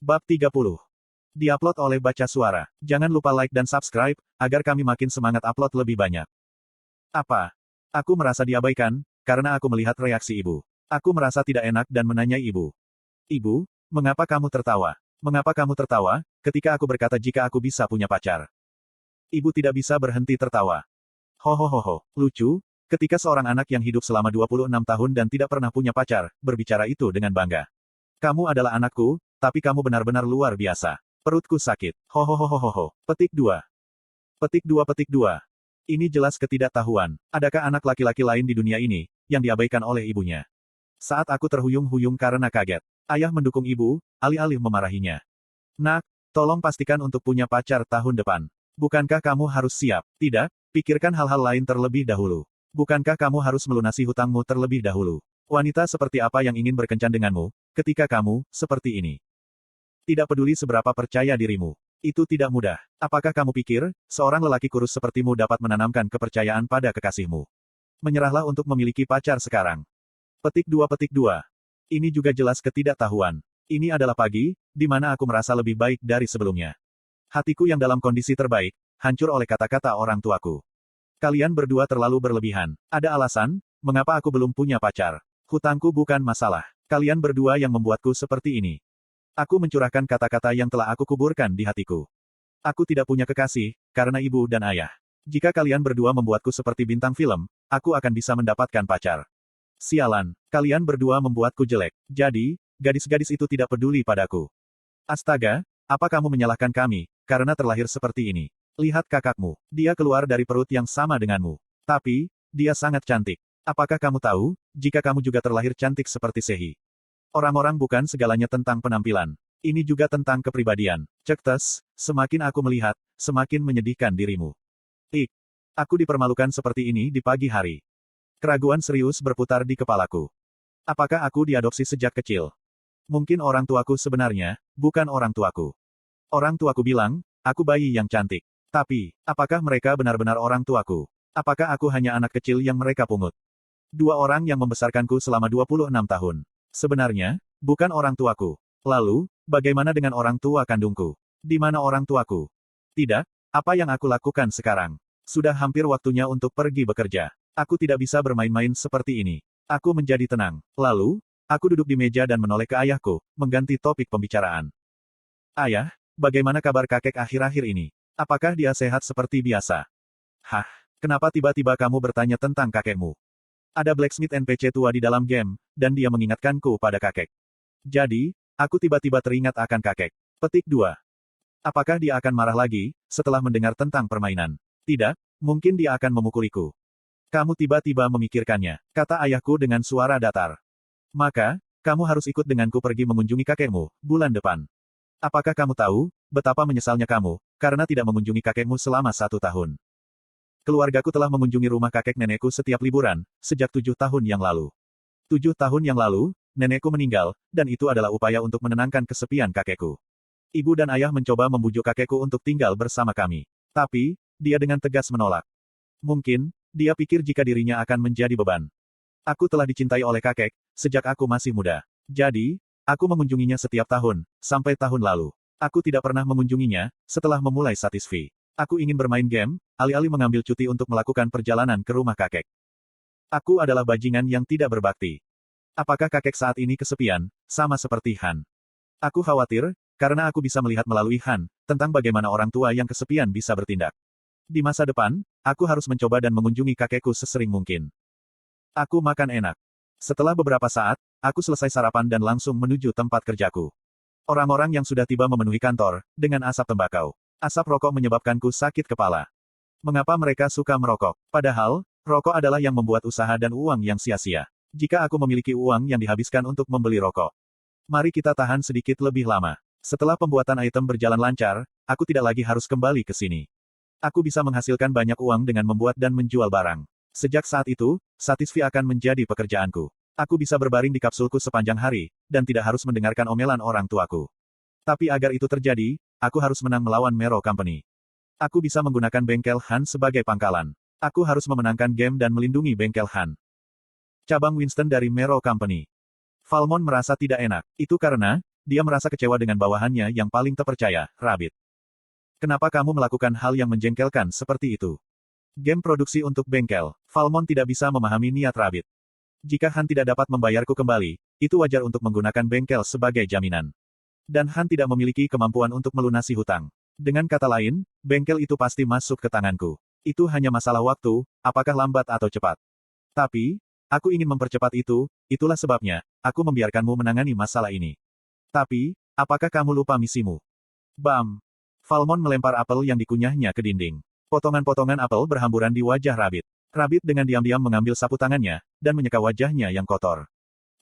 Bab 30. Diupload oleh Baca Suara. Jangan lupa like dan subscribe, agar kami makin semangat upload lebih banyak. Apa? Aku merasa diabaikan, karena aku melihat reaksi ibu. Aku merasa tidak enak dan menanyai ibu. Ibu, mengapa kamu tertawa? Mengapa kamu tertawa, ketika aku berkata jika aku bisa punya pacar? Ibu tidak bisa berhenti tertawa. Hohohoho, lucu, ketika seorang anak yang hidup selama 26 tahun dan tidak pernah punya pacar, berbicara itu dengan bangga. Kamu adalah anakku, tapi kamu benar-benar luar biasa. Perutku sakit. Hohohohoho. Petik 2. Petik 2. Ini jelas ketidaktahuan. Adakah anak laki-laki lain di dunia ini, yang diabaikan oleh ibunya? Saat aku terhuyung-huyung karena kaget. Ayah mendukung ibu, alih-alih memarahinya. Nak, tolong pastikan untuk punya pacar tahun depan. Bukankah kamu harus siap? Tidak, pikirkan hal-hal lain terlebih dahulu. Bukankah kamu harus melunasi hutangmu terlebih dahulu? Wanita seperti apa yang ingin berkencan denganmu, ketika kamu seperti ini? Tidak peduli seberapa percaya dirimu. Itu tidak mudah. Apakah kamu pikir, seorang lelaki kurus sepertimu dapat menanamkan kepercayaan pada kekasihmu? Menyerahlah untuk memiliki pacar sekarang. Petik 2. Ini juga jelas ketidaktahuan. Ini adalah pagi, di mana aku merasa lebih baik dari sebelumnya. Hatiku yang dalam kondisi terbaik, hancur oleh kata-kata orang tuaku. Kalian berdua terlalu berlebihan. Ada alasan, mengapa aku belum punya pacar. Hutangku bukan masalah. Kalian berdua yang membuatku seperti ini. Aku mencurahkan kata-kata yang telah aku kuburkan di hatiku. Aku tidak punya kekasih, karena ibu dan ayah. Jika kalian berdua membuatku seperti bintang film, aku akan bisa mendapatkan pacar. Sialan, kalian berdua membuatku jelek. Jadi, gadis-gadis itu tidak peduli padaku. Astaga, apa kamu menyalahkan kami, karena terlahir seperti ini? Lihat kakakmu, dia keluar dari perut yang sama denganmu. Tapi, dia sangat cantik. Apakah kamu tahu, jika kamu juga terlahir cantik seperti Sehi? Orang-orang bukan segalanya tentang penampilan. Ini juga tentang kepribadian. Cek tes, semakin aku melihat, semakin menyedihkan dirimu. Aku dipermalukan seperti ini di pagi hari. Keraguan serius berputar di kepalaku. Apakah aku diadopsi sejak kecil? Mungkin orang tuaku sebenarnya, bukan orang tuaku. Orang tuaku bilang, aku bayi yang cantik. Tapi, apakah mereka benar-benar orang tuaku? Apakah aku hanya anak kecil yang mereka pungut? Dua orang yang membesarkanku selama 26 tahun. Sebenarnya, bukan orang tuaku. Lalu, bagaimana dengan orang tua kandungku? Di mana orang tuaku? Tidak, apa yang aku lakukan sekarang? Sudah hampir waktunya untuk pergi bekerja. Aku tidak bisa bermain-main seperti ini. Aku menjadi tenang. Lalu, aku duduk di meja dan menoleh ke ayahku, mengganti topik pembicaraan. Ayah, bagaimana kabar kakek akhir-akhir ini? Apakah dia sehat seperti biasa? Hah, kenapa tiba-tiba kamu bertanya tentang kakekmu? Ada blacksmith NPC tua di dalam game, dan dia mengingatkanku pada kakek. Jadi, aku tiba-tiba teringat akan kakek. Petik 2. Apakah dia akan marah lagi, setelah mendengar tentang permainan? Tidak, mungkin dia akan memukuliku. Kamu tiba-tiba memikirkannya, kata ayahku dengan suara datar. Maka, kamu harus ikut denganku pergi mengunjungi kakekmu, bulan depan. Apakah kamu tahu, betapa menyesalnya kamu, karena tidak mengunjungi kakekmu selama 1 tahun? Keluargaku telah mengunjungi rumah kakek nenekku setiap liburan, sejak 7 tahun yang lalu. 7 tahun yang lalu, nenekku meninggal, dan itu adalah upaya untuk menenangkan kesepian kakekku. Ibu dan ayah mencoba membujuk kakekku untuk tinggal bersama kami. Tapi, dia dengan tegas menolak. Mungkin, dia pikir jika dirinya akan menjadi beban. Aku telah dicintai oleh kakek, sejak aku masih muda. Jadi, aku mengunjunginya setiap tahun, sampai tahun lalu. Aku tidak pernah mengunjunginya, setelah memulai Satisfy. Aku ingin bermain game, alih-alih mengambil cuti untuk melakukan perjalanan ke rumah kakek. Aku adalah bajingan yang tidak berbakti. Apakah kakek saat ini kesepian, sama seperti Han? Aku khawatir, karena aku bisa melihat melalui Han, tentang bagaimana orang tua yang kesepian bisa bertindak. Di masa depan, aku harus mencoba dan mengunjungi kakekku sesering mungkin. Aku makan enak. Setelah beberapa saat, aku selesai sarapan dan langsung menuju tempat kerjaku. Orang-orang yang sudah tiba memenuhi kantor, dengan asap tembakau. Asap rokok menyebabkanku sakit kepala. Mengapa mereka suka merokok? Padahal, rokok adalah yang membuat usaha dan uang yang sia-sia. Jika aku memiliki uang yang dihabiskan untuk membeli rokok. Mari kita tahan sedikit lebih lama. Setelah pembuatan item berjalan lancar, aku tidak lagi harus kembali ke sini. Aku bisa menghasilkan banyak uang dengan membuat dan menjual barang. Sejak saat itu, Satisfy akan menjadi pekerjaanku. Aku bisa berbaring di kapsulku sepanjang hari, dan tidak harus mendengarkan omelan orang tuaku. Tapi agar itu terjadi, aku harus menang melawan Mero Company. Aku bisa menggunakan bengkel Han sebagai pangkalan. Aku harus memenangkan game dan melindungi bengkel Han. Cabang Winston dari Mero Company. Falmon merasa tidak enak. Itu karena, dia merasa kecewa dengan bawahannya yang paling terpercaya, Rabbit. Kenapa kamu melakukan hal yang menjengkelkan seperti itu? Game produksi untuk bengkel. Falmon tidak bisa memahami niat Rabbit. Jika Han tidak dapat membayarku kembali, itu wajar untuk menggunakan bengkel sebagai jaminan. Dan Han tidak memiliki kemampuan untuk melunasi hutang. Dengan kata lain, bengkel itu pasti masuk ke tanganku. Itu hanya masalah waktu, apakah lambat atau cepat. Tapi, aku ingin mempercepat itu, itulah sebabnya, aku membiarkanmu menangani masalah ini. Tapi, apakah kamu lupa misimu? Bam! Falmon melempar apel yang dikunyahnya ke dinding. Potongan-potongan apel berhamburan di wajah Rabbit. Rabbit dengan diam-diam mengambil sapu tangannya, dan menyeka wajahnya yang kotor.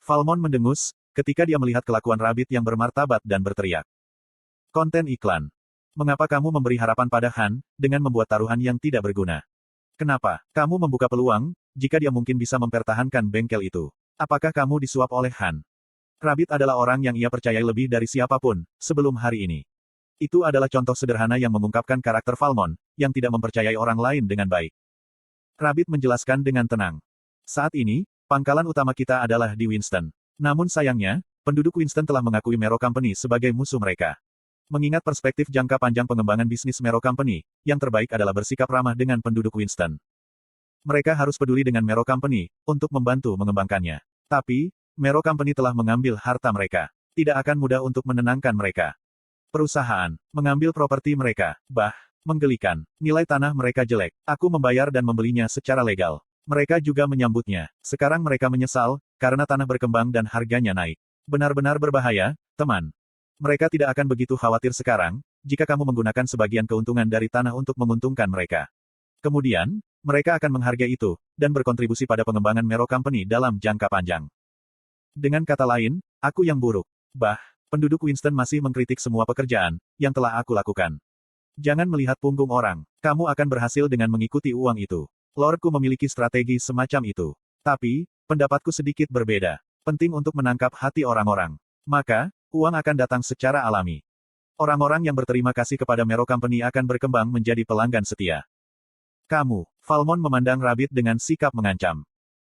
Falmon mendengus, ketika dia melihat kelakuan Rabbit yang bermartabat dan berteriak. Konten iklan. Mengapa kamu memberi harapan pada Han, dengan membuat taruhan yang tidak berguna? Kenapa, kamu membuka peluang, jika dia mungkin bisa mempertahankan bengkel itu? Apakah kamu disuap oleh Han? Rabbit adalah orang yang ia percayai lebih dari siapapun, sebelum hari ini. Itu adalah contoh sederhana yang mengungkapkan karakter Falmon, yang tidak mempercayai orang lain dengan baik. Rabbit menjelaskan dengan tenang. Saat ini, pangkalan utama kita adalah di Winston. Namun sayangnya, penduduk Winston telah mengakui Mero Company sebagai musuh mereka. Mengingat perspektif jangka panjang pengembangan bisnis Mero Company, yang terbaik adalah bersikap ramah dengan penduduk Winston. Mereka harus peduli dengan Mero Company, untuk membantu mengembangkannya. Tapi, Mero Company telah mengambil harta mereka. Tidak akan mudah untuk menenangkan mereka. Perusahaan, mengambil properti mereka, menggelikan. Nilai tanah mereka jelek. Aku membayar dan membelinya secara legal. Mereka juga menyambutnya. Sekarang mereka menyesal, karena tanah berkembang dan harganya naik. Benar-benar berbahaya, teman. Mereka tidak akan begitu khawatir sekarang, jika kamu menggunakan sebagian keuntungan dari tanah untuk menguntungkan mereka. Kemudian, mereka akan menghargai itu, dan berkontribusi pada pengembangan Mero Company dalam jangka panjang. Dengan kata lain, aku yang buruk. Penduduk Winston masih mengkritik semua pekerjaan, yang telah aku lakukan. Jangan melihat punggung orang. Kamu akan berhasil dengan mengikuti uang itu. Lordku memiliki strategi semacam itu. Tapi, pendapatku sedikit berbeda. Penting untuk menangkap hati orang-orang. Maka, uang akan datang secara alami. Orang-orang yang berterima kasih kepada Mero Company akan berkembang menjadi pelanggan setia. Kamu, Falmon memandang Rabbit dengan sikap mengancam.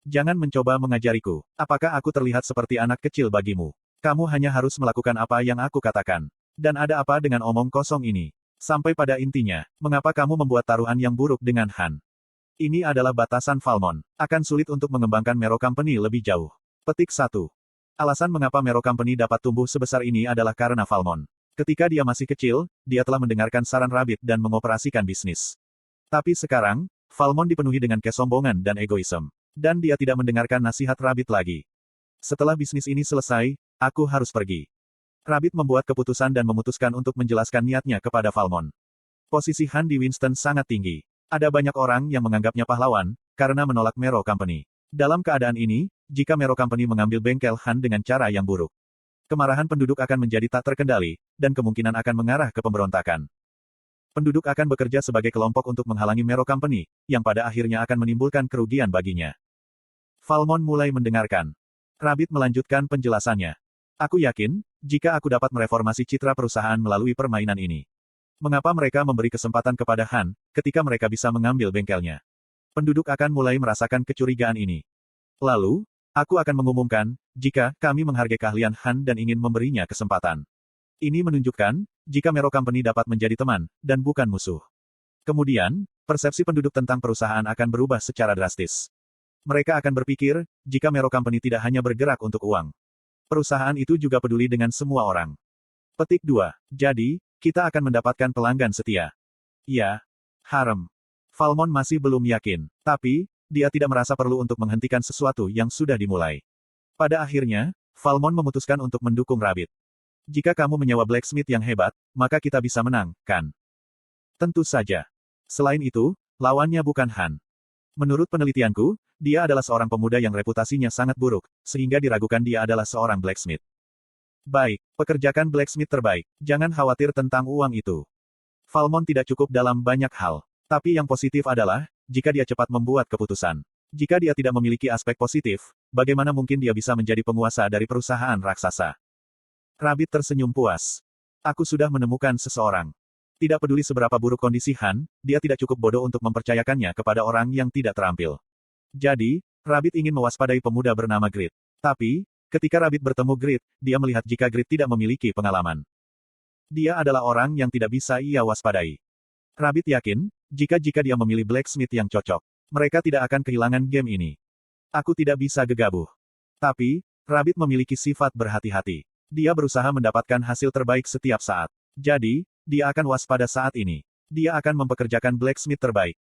Jangan mencoba mengajariku. Apakah aku terlihat seperti anak kecil bagimu? Kamu hanya harus melakukan apa yang aku katakan. Dan ada apa dengan omong kosong ini? Sampai pada intinya, mengapa kamu membuat taruhan yang buruk dengan Han? Ini adalah batasan Falmon. Akan sulit untuk mengembangkan Mero Company lebih jauh. Petik 1. Alasan mengapa Mero Company dapat tumbuh sebesar ini adalah karena Falmon. Ketika dia masih kecil, dia telah mendengarkan saran Rabbit dan mengoperasikan bisnis. Tapi sekarang, Falmon dipenuhi dengan kesombongan dan egoisme. Dan dia tidak mendengarkan nasihat Rabbit lagi. Setelah bisnis ini selesai, aku harus pergi. Rabbit membuat keputusan dan memutuskan untuk menjelaskan niatnya kepada Falmon. Posisi Han di Winston sangat tinggi. Ada banyak orang yang menganggapnya pahlawan, karena menolak Mero Company. Dalam keadaan ini, jika Mero Company mengambil bengkel Han dengan cara yang buruk, kemarahan penduduk akan menjadi tak terkendali, dan kemungkinan akan mengarah ke pemberontakan. Penduduk akan bekerja sebagai kelompok untuk menghalangi Mero Company, yang pada akhirnya akan menimbulkan kerugian baginya. Falmon mulai mendengarkan. Rabbit melanjutkan penjelasannya. Aku yakin, jika aku dapat mereformasi citra perusahaan melalui permainan ini. Mengapa mereka memberi kesempatan kepada Han, ketika mereka bisa mengambil bengkelnya? Penduduk akan mulai merasakan kecurigaan ini. Lalu, aku akan mengumumkan, jika kami menghargai keahlian Han dan ingin memberinya kesempatan. Ini menunjukkan, jika Mero Company dapat menjadi teman, dan bukan musuh. Kemudian, persepsi penduduk tentang perusahaan akan berubah secara drastis. Mereka akan berpikir, jika Mero Company tidak hanya bergerak untuk uang. Perusahaan itu juga peduli dengan semua orang. Petik 2. Jadi, kita akan mendapatkan pelanggan setia. Ya. Harem. Falmon masih belum yakin. Tapi, dia tidak merasa perlu untuk menghentikan sesuatu yang sudah dimulai. Pada akhirnya, Falmon memutuskan untuk mendukung Rabbit. Jika kamu menyewa blacksmith yang hebat, maka kita bisa menang, kan? Tentu saja. Selain itu, lawannya bukan Han. Menurut penelitianku, dia adalah seorang pemuda yang reputasinya sangat buruk, sehingga diragukan dia adalah seorang blacksmith. Baik, pekerjakan blacksmith terbaik. Jangan khawatir tentang uang itu. Falmon tidak cukup dalam banyak hal. Tapi yang positif adalah, jika dia cepat membuat keputusan. Jika dia tidak memiliki aspek positif, bagaimana mungkin dia bisa menjadi penguasa dari perusahaan raksasa? Rabbit tersenyum puas. Aku sudah menemukan seseorang. Tidak peduli seberapa buruk kondisi Han, dia tidak cukup bodoh untuk mempercayakannya kepada orang yang tidak terampil. Jadi, Rabbit ingin mewaspadai pemuda bernama Grit. Tapi, Ketika Rabbit bertemu Grid, dia melihat jika Grid tidak memiliki pengalaman. Dia adalah orang yang tidak bisa ia waspadai. Rabbit yakin, jika dia memilih blacksmith yang cocok, mereka tidak akan kehilangan game ini. Aku tidak bisa gegabah. Tapi, Rabbit memiliki sifat berhati-hati. Dia berusaha mendapatkan hasil terbaik setiap saat. Jadi, dia akan waspada saat ini. Dia akan mempekerjakan blacksmith terbaik.